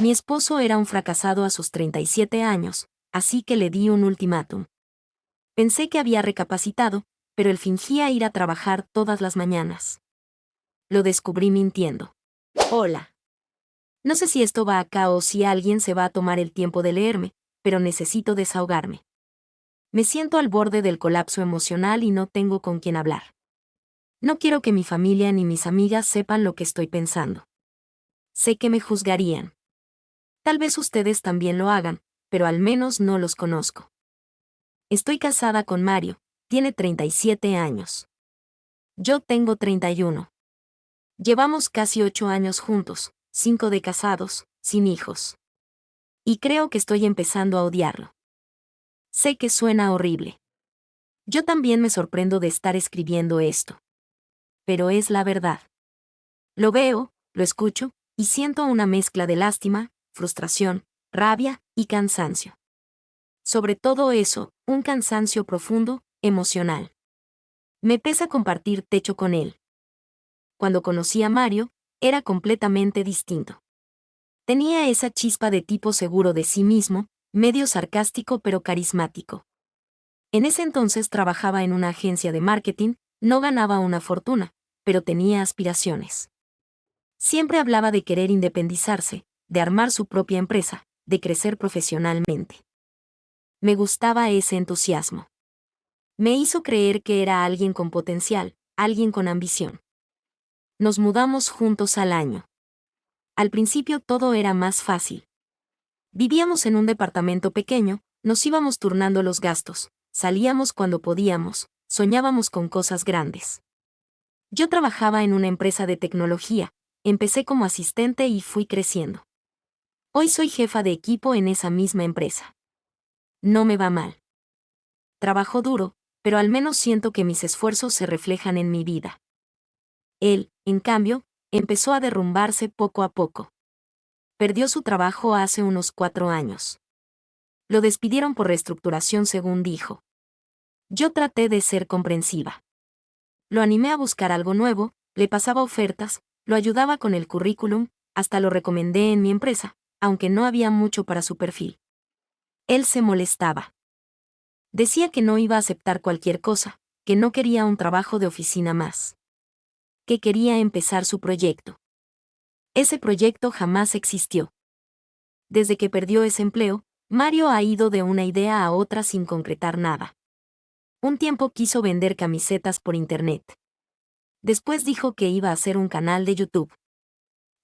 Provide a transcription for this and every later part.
Mi esposo era un fracasado a sus 37 años, así que le di un ultimátum. Pensé que había recapacitado, pero él fingía ir a trabajar todas las mañanas. Lo descubrí mintiendo. Hola. No sé si esto va acá o si alguien se va a tomar el tiempo de leerme, pero necesito desahogarme. Me siento al borde del colapso emocional y no tengo con quién hablar. No quiero que mi familia ni mis amigas sepan lo que estoy pensando. Sé que me juzgarían. Tal vez ustedes también lo hagan, pero al menos no los conozco. Estoy casada con Mario, tiene 37 años. Yo tengo 31. Llevamos casi 8 años juntos, 5 de casados, sin hijos. Y creo que estoy empezando a odiarlo. Sé que suena horrible. Yo también me sorprendo de estar escribiendo esto. Pero es la verdad. Lo veo, lo escucho, y siento una mezcla de lástima, frustración, rabia y cansancio. Sobre todo eso, un cansancio profundo, emocional. Me pesa compartir techo con él. Cuando conocí a Mario, era completamente distinto. Tenía esa chispa de tipo seguro de sí mismo, medio sarcástico pero carismático. En ese entonces trabajaba en una agencia de marketing, no ganaba una fortuna, pero tenía aspiraciones. Siempre hablaba de querer independizarse, de armar su propia empresa, de crecer profesionalmente. Me gustaba ese entusiasmo. Me hizo creer que era alguien con potencial, alguien con ambición. Nos mudamos juntos al año. Al principio todo era más fácil. Vivíamos en un departamento pequeño, nos íbamos turnando los gastos, salíamos cuando podíamos, soñábamos con cosas grandes. Yo trabajaba en una empresa de tecnología, empecé como asistente y fui creciendo. Hoy soy jefa de equipo en esa misma empresa. No me va mal. Trabajo duro, pero al menos siento que mis esfuerzos se reflejan en mi vida. Él, en cambio, empezó a derrumbarse poco a poco. Perdió su trabajo hace unos 4 años. Lo despidieron por reestructuración según dijo. Yo traté de ser comprensiva. Lo animé a buscar algo nuevo, le pasaba ofertas, lo ayudaba con el currículum, hasta lo recomendé en mi empresa, aunque no había mucho para su perfil. Él se molestaba. Decía que no iba a aceptar cualquier cosa, que no quería un trabajo de oficina más. Que quería empezar su proyecto. Ese proyecto jamás existió. Desde que perdió ese empleo, Mario ha ido de una idea a otra sin concretar nada. Un tiempo quiso vender camisetas por internet. Después dijo que iba a hacer un canal de YouTube.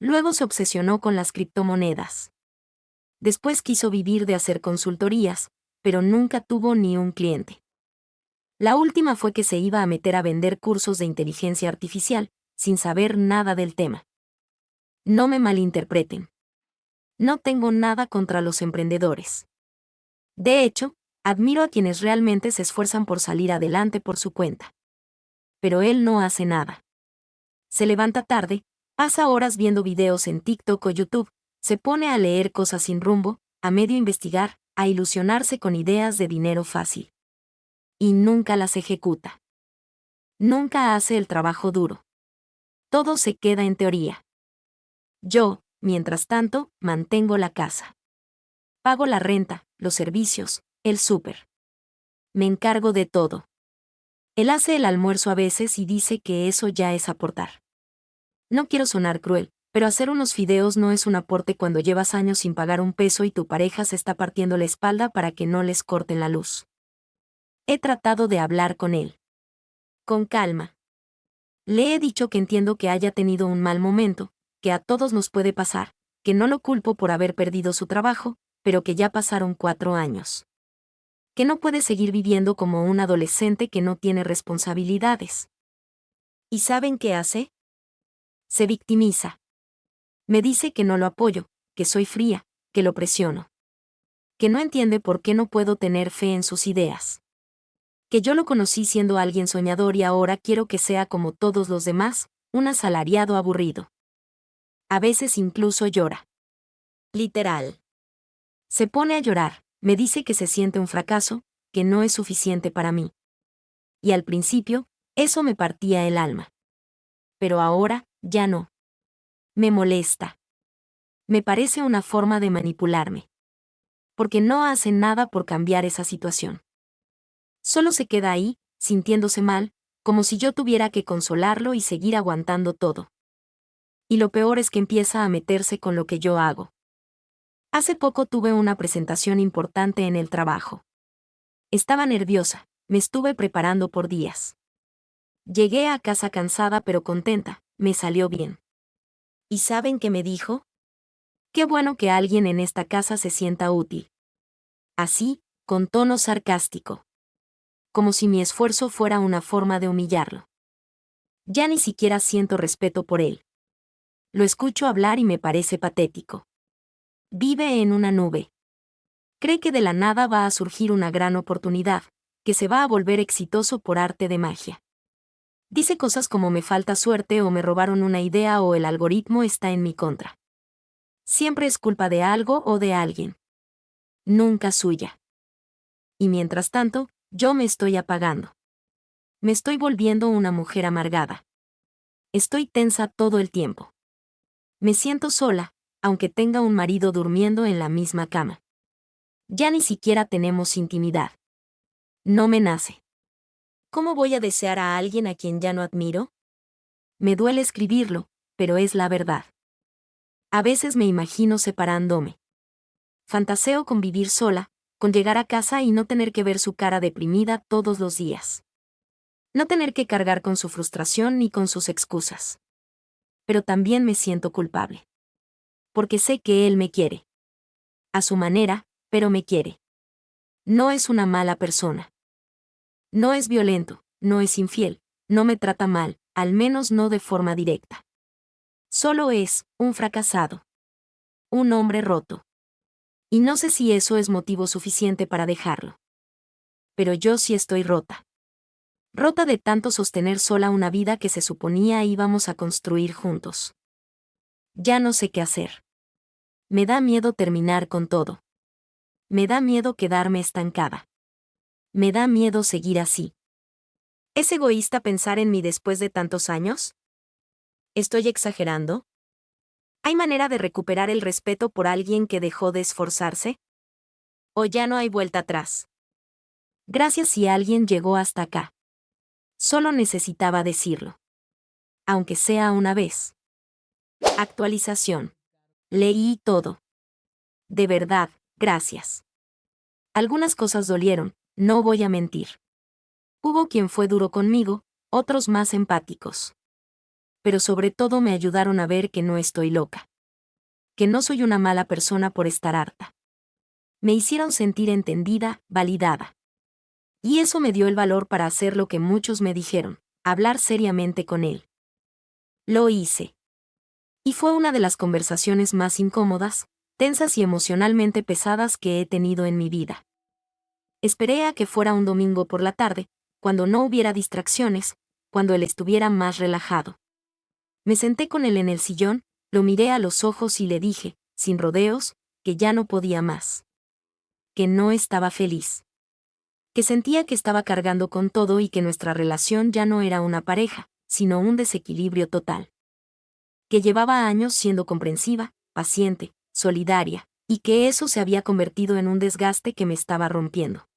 Luego se obsesionó con las criptomonedas. Después quiso vivir de hacer consultorías, pero nunca tuvo ni un cliente. La última fue que se iba a meter a vender cursos de inteligencia artificial, sin saber nada del tema. No me malinterpreten. No tengo nada contra los emprendedores. De hecho, admiro a quienes realmente se esfuerzan por salir adelante por su cuenta. Pero él no hace nada. Se levanta tarde, pasa horas viendo videos en TikTok o YouTube, se pone a leer cosas sin rumbo, a medio investigar, a ilusionarse con ideas de dinero fácil. Y nunca las ejecuta. Nunca hace el trabajo duro. Todo se queda en teoría. Yo, mientras tanto, mantengo la casa. Pago la renta, los servicios, el súper. Me encargo de todo. Él hace el almuerzo a veces y dice que eso ya es aportar. No quiero sonar cruel, pero hacer unos fideos no es un aporte cuando llevas años sin pagar un peso y tu pareja se está partiendo la espalda para que no les corten la luz. He tratado de hablar con él. Con calma. Le he dicho que entiendo que haya tenido un mal momento, que a todos nos puede pasar, que no lo culpo por haber perdido su trabajo, pero que ya pasaron 4 años. Que no puede seguir viviendo como un adolescente que no tiene responsabilidades. ¿Y saben qué hace? Se victimiza. Me dice que no lo apoyo, que soy fría, que lo presiono. Que no entiende por qué no puedo tener fe en sus ideas. Que yo lo conocí siendo alguien soñador y ahora quiero que sea como todos los demás, un asalariado aburrido. A veces incluso llora. Literal. Se pone a llorar, me dice que se siente un fracaso, que no es suficiente para mí. Y al principio, eso me partía el alma. Pero ahora, ya no. Me molesta. Me parece una forma de manipularme. Porque no hace nada por cambiar esa situación. Solo se queda ahí, sintiéndose mal, como si yo tuviera que consolarlo y seguir aguantando todo. Y lo peor es que empieza a meterse con lo que yo hago. Hace poco tuve una presentación importante en el trabajo. Estaba nerviosa, me estuve preparando por días. Llegué a casa cansada pero contenta, me salió bien. ¿Y saben qué me dijo? Qué bueno que alguien en esta casa se sienta útil. Así, con tono sarcástico. Como si mi esfuerzo fuera una forma de humillarlo. Ya ni siquiera siento respeto por él. Lo escucho hablar y me parece patético. Vive en una nube. Cree que de la nada va a surgir una gran oportunidad, que se va a volver exitoso por arte de magia. Dice cosas como me falta suerte o me robaron una idea o el algoritmo está en mi contra. Siempre es culpa de algo o de alguien. Nunca suya. Y mientras tanto, yo me estoy apagando. Me estoy volviendo una mujer amargada. Estoy tensa todo el tiempo. Me siento sola, aunque tenga un marido durmiendo en la misma cama. Ya ni siquiera tenemos intimidad. No me nace. ¿Cómo voy a desear a alguien a quien ya no admiro? Me duele escribirlo, pero es la verdad. A veces me imagino separándome. Fantaseo con vivir sola, con llegar a casa y no tener que ver su cara deprimida todos los días. No tener que cargar con su frustración ni con sus excusas. Pero también me siento culpable. Porque sé que él me quiere. A su manera, pero me quiere. No es una mala persona. No es violento, no es infiel, no me trata mal, al menos no de forma directa. Solo es un fracasado. Un hombre roto. Y no sé si eso es motivo suficiente para dejarlo. Pero yo sí estoy rota. Rota de tanto sostener sola una vida que se suponía íbamos a construir juntos. Ya no sé qué hacer. Me da miedo terminar con todo. Me da miedo quedarme estancada. Me da miedo seguir así. ¿Es egoísta pensar en mí después de tantos años? ¿Estoy exagerando? ¿Hay manera de recuperar el respeto por alguien que dejó de esforzarse? ¿O ya no hay vuelta atrás? Gracias si alguien llegó hasta acá. Solo necesitaba decirlo. Aunque sea una vez. Actualización. Leí todo. De verdad, gracias. Algunas cosas dolieron, no voy a mentir. Hubo quien fue duro conmigo, otros más empáticos. Pero sobre todo me ayudaron a ver que no estoy loca. Que no soy una mala persona por estar harta. Me hicieron sentir entendida, validada. Y eso me dio el valor para hacer lo que muchos me dijeron, hablar seriamente con él. Lo hice. Y fue una de las conversaciones más incómodas, tensas y emocionalmente pesadas que he tenido en mi vida. Esperé a que fuera un domingo por la tarde, cuando no hubiera distracciones, cuando él estuviera más relajado. Me senté con él en el sillón, lo miré a los ojos y le dije, sin rodeos, que ya no podía más. Que no estaba feliz. Que sentía que estaba cargando con todo y que nuestra relación ya no era una pareja, sino un desequilibrio total. Que llevaba años siendo comprensiva, paciente, solidaria, y que eso se había convertido en un desgaste que me estaba rompiendo.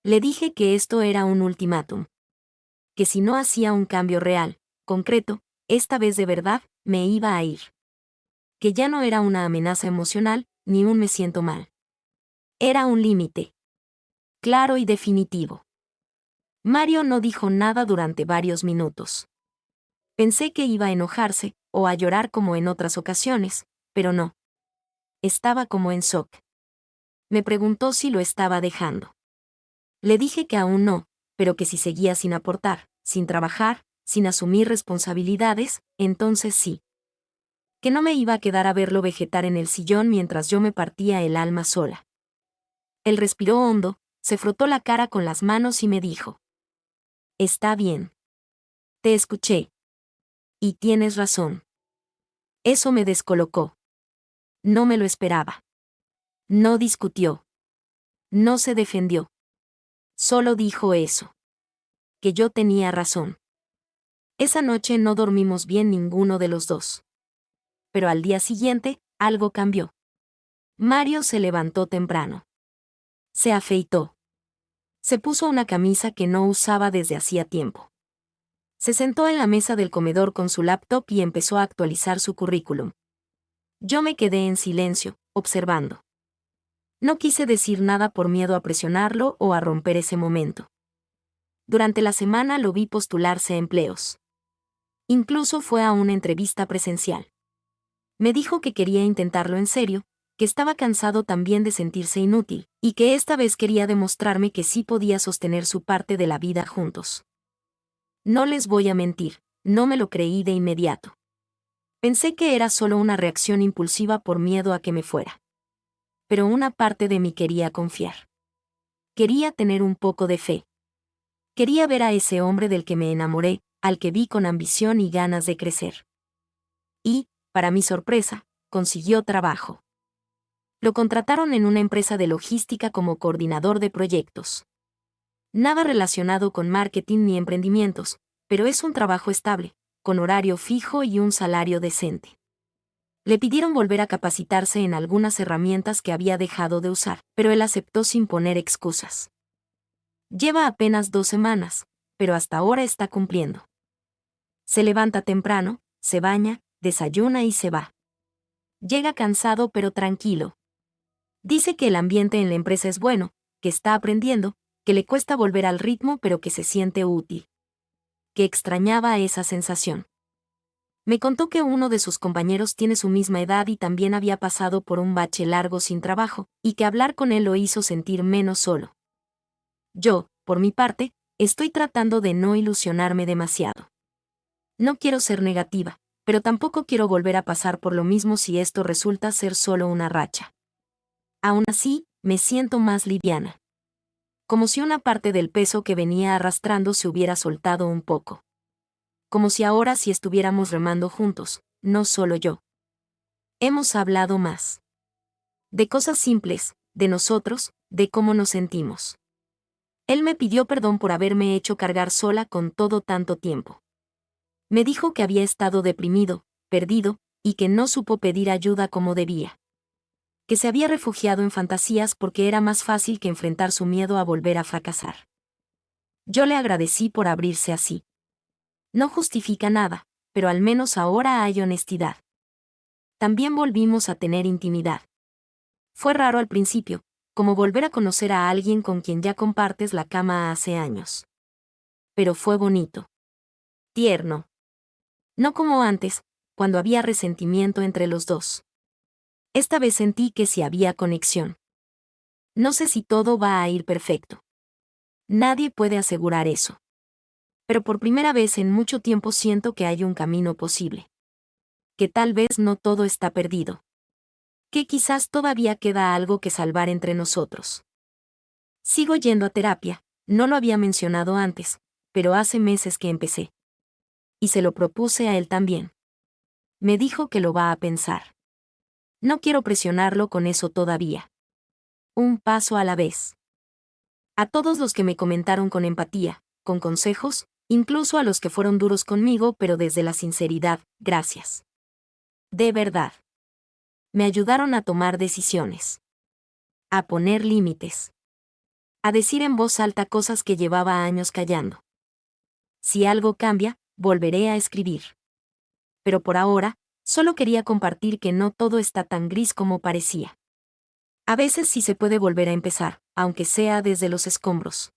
Le dije que esto era un ultimátum. Que si no hacía un cambio real, concreto, esta vez de verdad, me iba a ir. Que ya no era una amenaza emocional, ni un me siento mal. Era un límite. Claro y definitivo. Mario no dijo nada durante varios minutos. Pensé que iba a enojarse, o a llorar como en otras ocasiones, pero no. Estaba como en shock. Me preguntó si lo estaba dejando. Le dije que aún no, pero que si seguía sin aportar, sin trabajar, sin asumir responsabilidades, entonces sí. Que no me iba a quedar a verlo vegetar en el sillón mientras yo me partía el alma sola. Él respiró hondo, se frotó la cara con las manos y me dijo: Está bien. Te escuché. Y tienes razón. Eso me descolocó. No me lo esperaba. No discutió. No se defendió. Solo dijo eso. Que yo tenía razón. Esa noche no dormimos bien ninguno de los dos. Pero al día siguiente, algo cambió. Mario se levantó temprano. Se afeitó. Se puso una camisa que no usaba desde hacía tiempo. Se sentó en la mesa del comedor con su laptop y empezó a actualizar su currículum. Yo me quedé en silencio, observando. No quise decir nada por miedo a presionarlo o a romper ese momento. Durante la semana lo vi postularse a empleos. Incluso fue a una entrevista presencial. Me dijo que quería intentarlo en serio, que estaba cansado también de sentirse inútil, y que esta vez quería demostrarme que sí podía sostener su parte de la vida juntos. No les voy a mentir, no me lo creí de inmediato. Pensé que era solo una reacción impulsiva por miedo a que me fuera. Pero una parte de mí quería confiar. Quería tener un poco de fe. Quería ver a ese hombre del que me enamoré, al que vi con ambición y ganas de crecer. Y, para mi sorpresa, consiguió trabajo. Lo contrataron en una empresa de logística como coordinador de proyectos. Nada relacionado con marketing ni emprendimientos, pero es un trabajo estable, con horario fijo y un salario decente. Le pidieron volver a capacitarse en algunas herramientas que había dejado de usar, pero él aceptó sin poner excusas. Lleva apenas 2 semanas, pero hasta ahora está cumpliendo. Se levanta temprano, se baña, desayuna y se va. Llega cansado pero tranquilo. Dice que el ambiente en la empresa es bueno, que está aprendiendo, que le cuesta volver al ritmo pero que se siente útil. Que extrañaba esa sensación. Me contó que uno de sus compañeros tiene su misma edad y también había pasado por un bache largo sin trabajo, y que hablar con él lo hizo sentir menos solo. Yo, por mi parte, estoy tratando de no ilusionarme demasiado. No quiero ser negativa, pero tampoco quiero volver a pasar por lo mismo si esto resulta ser solo una racha. Aún así, me siento más liviana. Como si una parte del peso que venía arrastrando se hubiera soltado un poco. Como si ahora sí estuviéramos remando juntos, no solo yo. Hemos hablado más. De cosas simples, de nosotros, de cómo nos sentimos. Él me pidió perdón por haberme hecho cargar sola con todo tanto tiempo. Me dijo que había estado deprimido, perdido, y que no supo pedir ayuda como debía. Que se había refugiado en fantasías porque era más fácil que enfrentar su miedo a volver a fracasar. Yo le agradecí por abrirse así. No justifica nada, pero al menos ahora hay honestidad. También volvimos a tener intimidad. Fue raro al principio, como volver a conocer a alguien con quien ya compartes la cama hace años. Pero fue bonito. Tierno. No como antes, cuando había resentimiento entre los dos. Esta vez sentí que sí había conexión. No sé si todo va a ir perfecto. Nadie puede asegurar eso. Pero por primera vez en mucho tiempo siento que hay un camino posible. Que tal vez no todo está perdido. Que quizás todavía queda algo que salvar entre nosotros. Sigo yendo a terapia, no lo había mencionado antes, pero hace meses que empecé. Y se lo propuse a él también. Me dijo que lo va a pensar. No quiero presionarlo con eso todavía. Un paso a la vez. A todos los que me comentaron con empatía, con consejos, incluso a los que fueron duros conmigo pero desde la sinceridad, gracias. De verdad. Me ayudaron a tomar decisiones. A poner límites. A decir en voz alta cosas que llevaba años callando. Si algo cambia, volveré a escribir. Pero por ahora, solo quería compartir que no todo está tan gris como parecía. A veces sí se puede volver a empezar, aunque sea desde los escombros.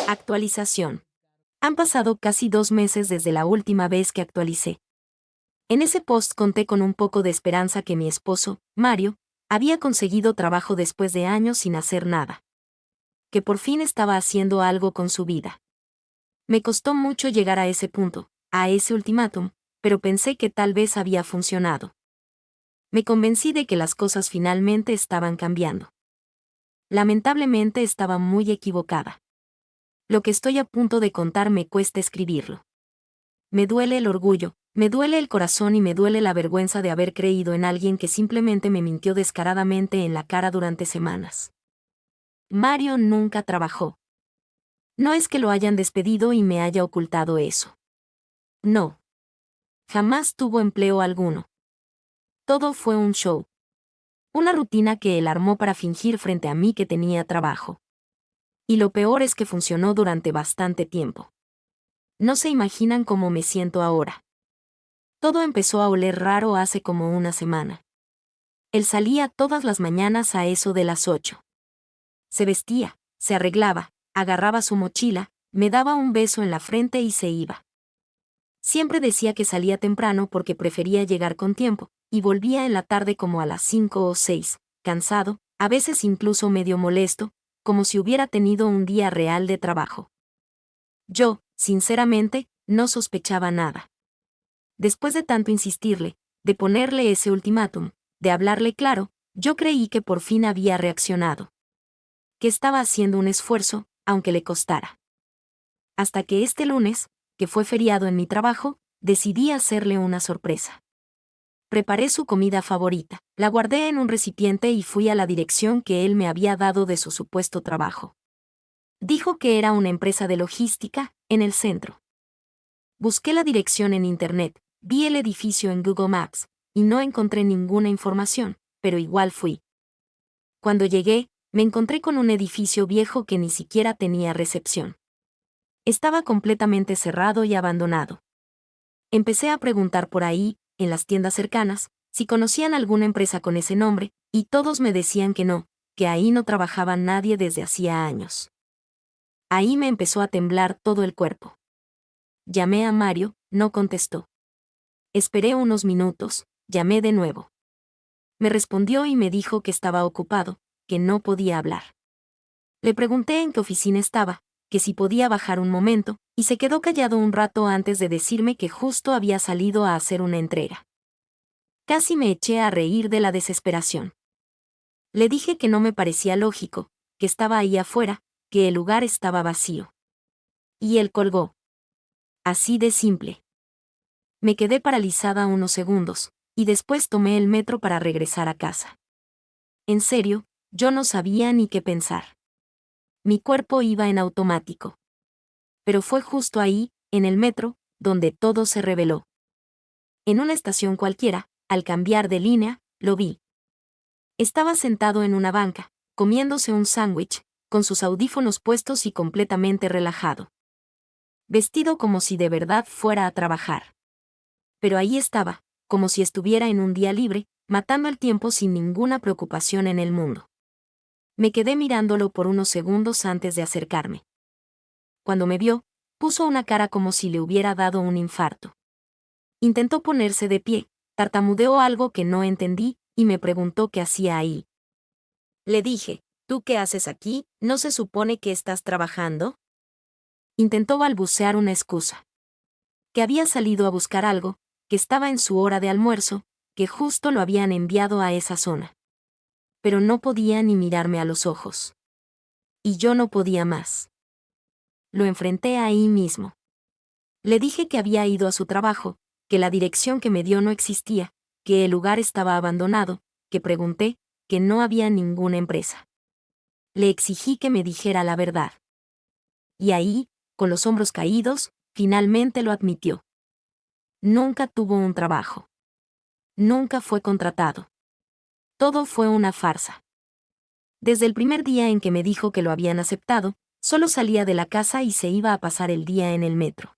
Actualización. Han pasado casi 2 meses desde la última vez que actualicé. En ese post conté con un poco de esperanza que mi esposo, Mario, había conseguido trabajo después de años sin hacer nada. Que por fin estaba haciendo algo con su vida. Me costó mucho llegar a ese punto, a ese ultimátum, pero pensé que tal vez había funcionado. Me convencí de que las cosas finalmente estaban cambiando. Lamentablemente estaba muy equivocada. Lo que estoy a punto de contar me cuesta escribirlo. Me duele el orgullo, me duele el corazón y me duele la vergüenza de haber creído en alguien que simplemente me mintió descaradamente en la cara durante semanas. Mario nunca trabajó. No es que lo hayan despedido y me haya ocultado eso. No. Jamás tuvo empleo alguno. Todo fue un show. Una rutina que él armó para fingir frente a mí que tenía trabajo. Y lo peor es que funcionó durante bastante tiempo. No se imaginan cómo me siento ahora. Todo empezó a oler raro hace como una semana. Él salía todas las mañanas a eso de las 8. Se vestía, se arreglaba, agarraba su mochila, me daba un beso en la frente y se iba. Siempre decía que salía temprano porque prefería llegar con tiempo, y volvía en la tarde como a las 5 o 6, cansado, a veces incluso medio molesto, como si hubiera tenido un día real de trabajo. Yo, sinceramente, no sospechaba nada. Después de tanto insistirle, de ponerle ese ultimátum, de hablarle claro, yo creí que por fin había reaccionado. Que estaba haciendo un esfuerzo, aunque le costara. Hasta que este lunes, que fue feriado en mi trabajo, decidí hacerle una sorpresa. Preparé su comida favorita, la guardé en un recipiente y fui a la dirección que él me había dado de su supuesto trabajo. Dijo que era una empresa de logística, en el centro. Busqué la dirección en internet, vi el edificio en Google Maps, y no encontré ninguna información, pero igual fui. Cuando llegué, me encontré con un edificio viejo que ni siquiera tenía recepción. Estaba completamente cerrado y abandonado. Empecé a preguntar por ahí, en las tiendas cercanas, si conocían alguna empresa con ese nombre, y todos me decían que no, que ahí no trabajaba nadie desde hacía años. Ahí me empezó a temblar todo el cuerpo. Llamé a Mario, no contestó. Esperé unos minutos, llamé de nuevo. Me respondió y me dijo que estaba ocupado, que no podía hablar. Le pregunté en qué oficina estaba, que si podía bajar un momento, y se quedó callado un rato antes de decirme que justo había salido a hacer una entrega. Casi me eché a reír de la desesperación. Le dije que no me parecía lógico, que estaba ahí afuera, que el lugar estaba vacío. Y él colgó. Así de simple. Me quedé paralizada unos segundos, y después tomé el metro para regresar a casa. En serio, yo no sabía ni qué pensar. Mi cuerpo iba en automático. Pero fue justo ahí, en el metro, donde todo se reveló. En una estación cualquiera, al cambiar de línea, lo vi. Estaba sentado en una banca, comiéndose un sándwich, con sus audífonos puestos y completamente relajado. Vestido como si de verdad fuera a trabajar. Pero ahí estaba, como si estuviera en un día libre, matando el tiempo sin ninguna preocupación en el mundo. Me quedé mirándolo por unos segundos antes de acercarme. Cuando me vio, puso una cara como si le hubiera dado un infarto. Intentó ponerse de pie, tartamudeó algo que no entendí, y me preguntó qué hacía ahí. Le dije, ¿tú qué haces aquí? ¿No se supone que estás trabajando? Intentó balbucear una excusa. Que había salido a buscar algo, que estaba en su hora de almuerzo, que justo lo habían enviado a esa zona. Pero no podía ni mirarme a los ojos. Y yo no podía más. Lo enfrenté ahí mismo. Le dije que había ido a su trabajo, que la dirección que me dio no existía, que el lugar estaba abandonado, que pregunté, que no había ninguna empresa. Le exigí que me dijera la verdad. Y ahí, con los hombros caídos, finalmente lo admitió. Nunca tuvo un trabajo. Nunca fue contratado. Todo fue una farsa. Desde el primer día en que me dijo que lo habían aceptado, solo salía de la casa y se iba a pasar el día en el metro.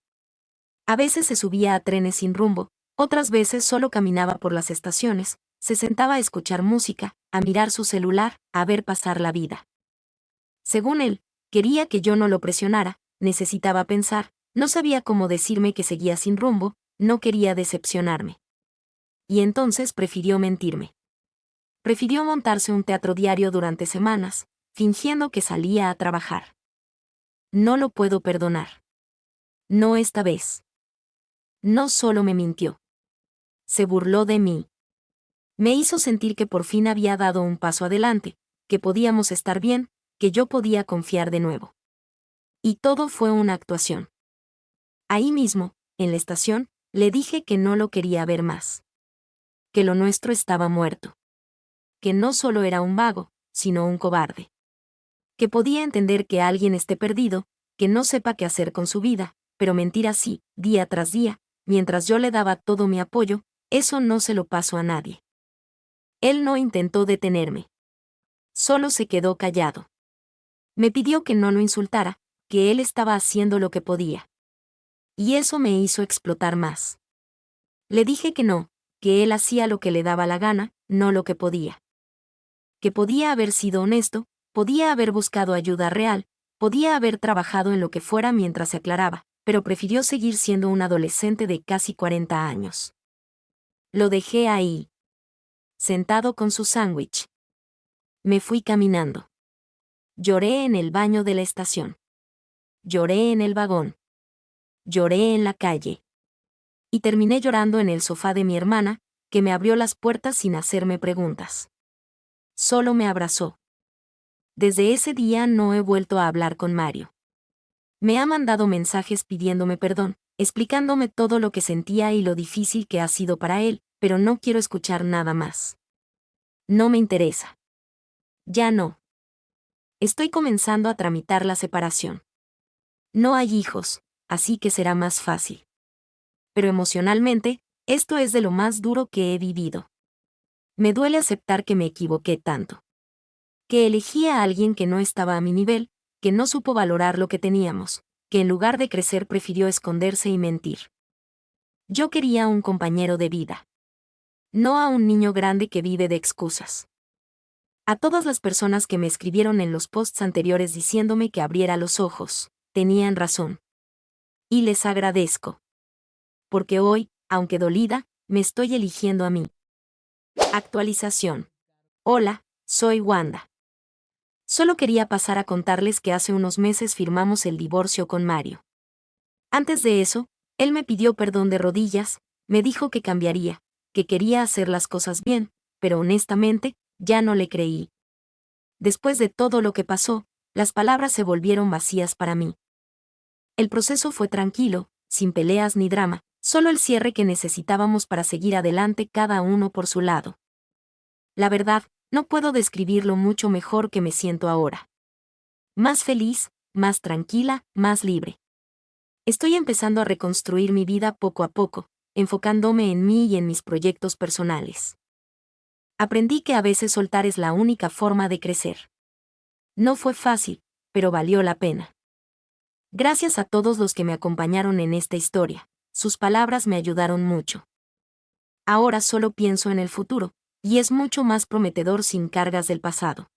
A veces se subía a trenes sin rumbo, otras veces solo caminaba por las estaciones, se sentaba a escuchar música, a mirar su celular, a ver pasar la vida. Según él, quería que yo no lo presionara, necesitaba pensar, no sabía cómo decirme que seguía sin rumbo, no quería decepcionarme. Y entonces prefirió mentirme. Prefirió montarse un teatro diario durante semanas, fingiendo que salía a trabajar. No lo puedo perdonar. No esta vez. No solo me mintió. Se burló de mí. Me hizo sentir que por fin había dado un paso adelante, que podíamos estar bien, que yo podía confiar de nuevo. Y todo fue una actuación. Ahí mismo, en la estación, le dije que no lo quería ver más. Que lo nuestro estaba muerto. Que no solo era un vago, sino un cobarde. Que podía entender que alguien esté perdido, que no sepa qué hacer con su vida, pero mentir así, día tras día, mientras yo le daba todo mi apoyo, eso no se lo paso a nadie. Él no intentó detenerme. Solo se quedó callado. Me pidió que no lo insultara, que él estaba haciendo lo que podía. Y eso me hizo explotar más. Le dije que no, que él hacía lo que le daba la gana, no lo que podía. Que podía haber sido honesto, podía haber buscado ayuda real, podía haber trabajado en lo que fuera mientras se aclaraba, pero prefirió seguir siendo un adolescente de casi 40 años. Lo dejé ahí, sentado con su sándwich. Me fui caminando. Lloré en el baño de la estación. Lloré en el vagón. Lloré en la calle. Y terminé llorando en el sofá de mi hermana, que me abrió las puertas sin hacerme preguntas. Solo me abrazó. Desde ese día no he vuelto a hablar con Mario. Me ha mandado mensajes pidiéndome perdón, explicándome todo lo que sentía y lo difícil que ha sido para él, pero no quiero escuchar nada más. No me interesa. Ya no. Estoy comenzando a tramitar la separación. No hay hijos, así que será más fácil. Pero emocionalmente, esto es de lo más duro que he vivido. Me duele aceptar que me equivoqué tanto. Que elegí a alguien que no estaba a mi nivel, que no supo valorar lo que teníamos, que en lugar de crecer prefirió esconderse y mentir. Yo quería un compañero de vida. No a un niño grande que vive de excusas. A todas las personas que me escribieron en los posts anteriores diciéndome que abriera los ojos, tenían razón. Y les agradezco. Porque hoy, aunque dolida, me estoy eligiendo a mí. Actualización. Hola, soy Wanda. Solo quería pasar a contarles que hace unos meses firmamos el divorcio con Mario. Antes de eso, él me pidió perdón de rodillas, me dijo que cambiaría, que quería hacer las cosas bien, pero honestamente, ya no le creí. Después de todo lo que pasó, las palabras se volvieron vacías para mí. El proceso fue tranquilo, sin peleas ni drama, solo el cierre que necesitábamos para seguir adelante cada uno por su lado. La verdad, no puedo describir lo mucho mejor que me siento ahora. Más feliz, más tranquila, más libre. Estoy empezando a reconstruir mi vida poco a poco, enfocándome en mí y en mis proyectos personales. Aprendí que a veces soltar es la única forma de crecer. No fue fácil, pero valió la pena. Gracias a todos los que me acompañaron en esta historia, sus palabras me ayudaron mucho. Ahora solo pienso en el futuro, y es mucho más prometedor sin cargas del pasado.